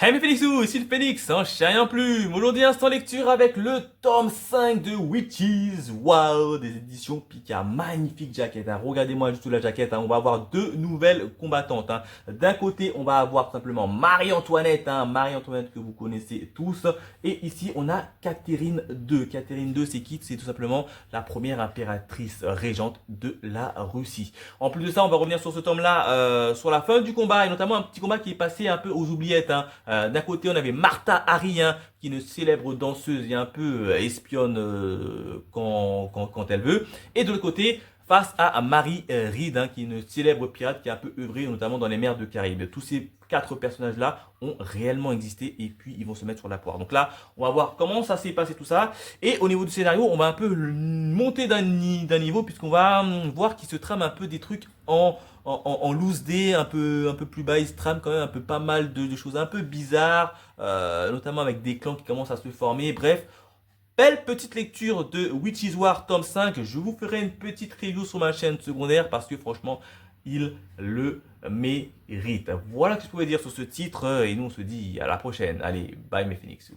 Hey mes Phoenixous, ici le Phoenix, en chien plume. Aujourd'hui, instant lecture avec le tome 5 de Witches Wow des éditions Pika. Magnifique jaquette, hein. Regardez-moi juste la jaquette, hein. On va avoir deux nouvelles combattantes, hein. D'un côté, on va avoir tout simplement Marie-Antoinette, hein. Marie-Antoinette que vous connaissez tous. Et ici, on a Catherine II. Catherine II, c'est qui? C'est tout simplement la première impératrice régente de la Russie. En plus de ça, on va revenir sur ce tome-là, sur la fin du combat, et notamment un petit combat qui est passé un peu aux oubliettes, hein. D'un côté, on avait Martha Harry, hein, qui est une célèbre danseuse et un peu espionne quand elle veut. Et de l'autre côté, face à Mary Read, hein, qui est une célèbre pirate qui a un peu œuvré notamment dans les mers de Caraïbes. Tous ces quatre personnages-là ont réellement existé et puis ils vont se mettre sur la poire. Donc là, on va voir comment ça s'est passé tout ça. Et au niveau du scénario, on va un peu monter d'un niveau puisqu'on va voir qu'il se trame un peu des trucs en loose day, un peu plus bas, il se trame quand même un peu pas mal de choses un peu bizarres, notamment avec des clans qui commencent à se former. Bref, belle petite lecture de Witches War tome 5. Je vous ferai une petite review sur ma chaîne secondaire parce que franchement, il le mérite. Voilà ce que je pouvais dire sur ce titre et nous on se dit à la prochaine. Allez, bye mes Phoenix.